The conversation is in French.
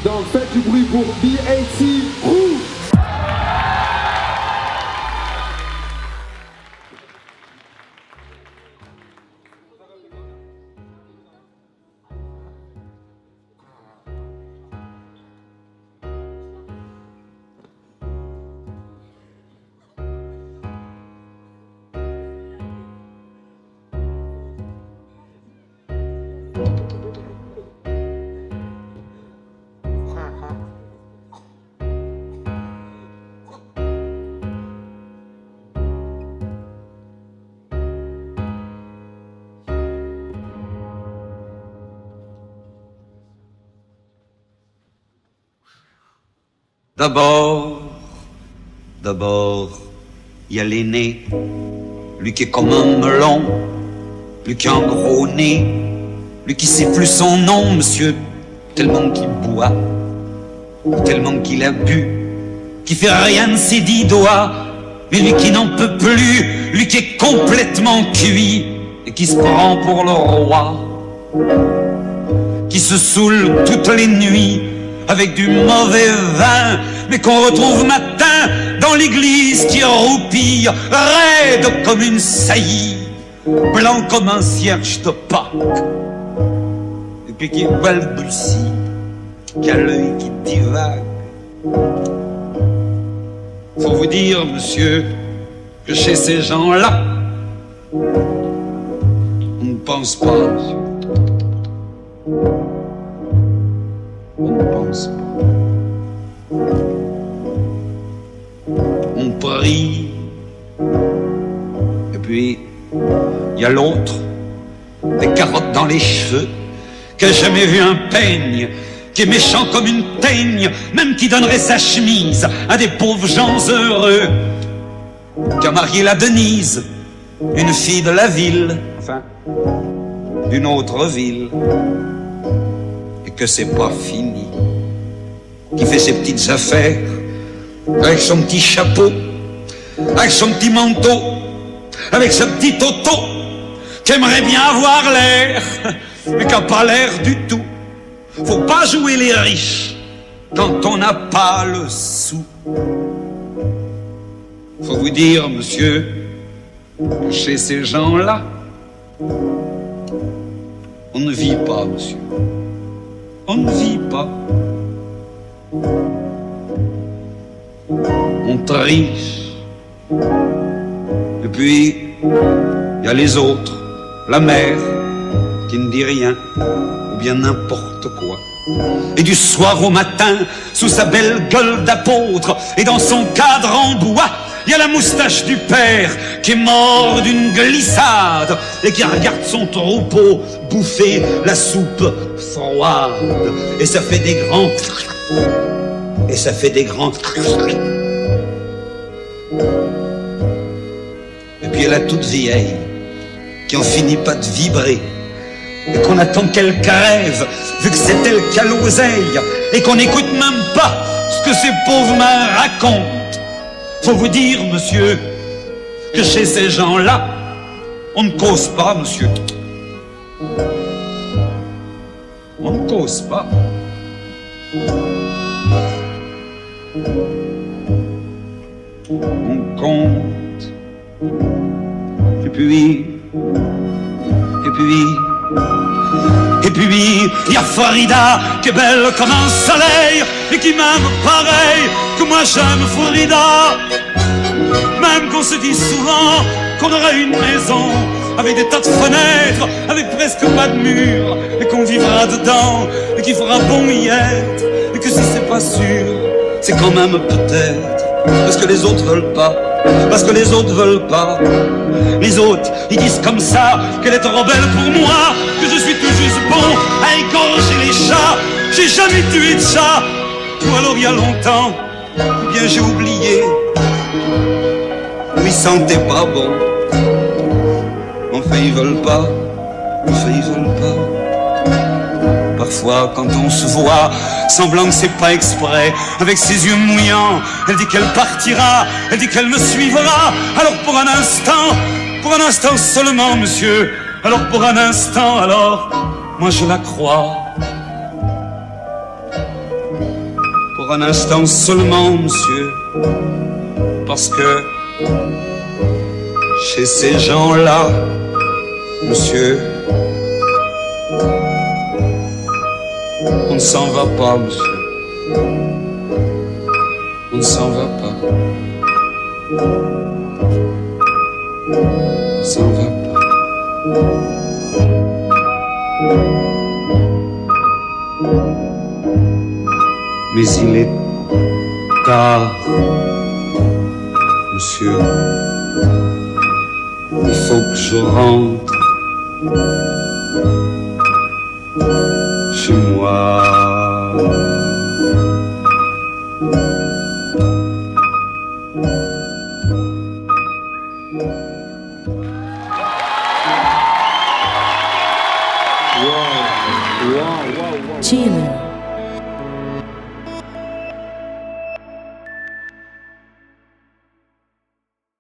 Donc faites du bruit pour B.A.C. Crew. D'abord, il y a l'aîné, lui qui est comme un melon, lui qui a un gros nez, lui qui sait plus son nom, monsieur, tellement qu'il boit, tellement qu'il a bu, qui fait rien de ses 10 doigts, mais lui qui n'en peut plus, lui qui est complètement cuit et qui se prend pour le roi, qui se saoule toutes les nuits avec du mauvais vin, mais qu'on retrouve matin dans l'église qui roupille, raide comme une saillie, blanc comme un cierge de Pâques, et puis qui balbutie, qui a l'œil qui divague. Faut vous dire, monsieur, que chez ces gens-là, on ne pense pas, monsieur. On ne pense pas. On prie. Et puis, il y a l'autre, des carottes dans les cheveux, qui a jamais vu un peigne, qui est méchant comme une teigne, même qui donnerait sa chemise à des pauvres gens heureux, qui a marié la Denise, une fille de la ville, enfin, d'une autre ville, et que c'est pas fini, qui fait ses petites affaires, avec son petit chapeau, avec son petit manteau, avec ce petit auto, qui aimerait bien avoir l'air, mais qui n'a pas l'air du tout. Faut pas jouer les riches quand on n'a pas le sou. Faut vous dire, monsieur, que chez ces gens-là, on ne vit pas, monsieur. On ne vit pas. On triche. Et puis, il y a les autres, la mère, qui ne dit rien, ou bien n'importe quoi. Et du soir au matin, sous sa belle gueule d'apôtre, et dans son cadre en bois, il y a la moustache du père qui est mort d'une glissade et qui regarde son troupeau bouffer la soupe froide. Et ça fait des grands... Et ça fait des grands... Et puis il y a la toute vieille qui en finit pas de vibrer et qu'on attend qu'elle crève vu que c'est elle qui a l'oseille et qu'on n'écoute même pas ce que ces pauvres mains racontent. Faut vous dire, monsieur, que chez ces gens-là, on ne cause pas, monsieur. On ne cause pas. On compte. Et puis, il y a Farida qui est belle comme un soleil et qui m'aime pareil que moi j'aime Farida. Même qu'on se dit souvent qu'on aurait une maison avec des tas de fenêtres, avec presque pas de murs, et qu'on vivra dedans et qu'il fera bon y être, et que si c'est pas sûr, c'est quand même peut-être parce que les autres veulent pas. Parce que les autres veulent pas. Les autres, ils disent comme ça qu'elle est trop belle pour moi, que je suis tout juste bon à égorger les chats. J'ai jamais tué de chat, ou alors il y a longtemps, ou bien j'ai oublié. Ils sentaient pas bon. Enfin ils veulent pas. Enfin ils veulent pas. Parfois quand on se voit, semblant que c'est pas exprès, avec ses yeux mouillants, elle dit qu'elle partira, elle dit qu'elle me suivra. Alors pour un instant seulement, monsieur, alors pour un instant, alors, moi je la crois. pour un instant seulement, monsieur, parce que chez ces gens-là, monsieur, on ne s'en va pas, monsieur. On ne s'en va pas. On s'en va pas. Mais il est tard, monsieur. Il faut que je rentre chez moi.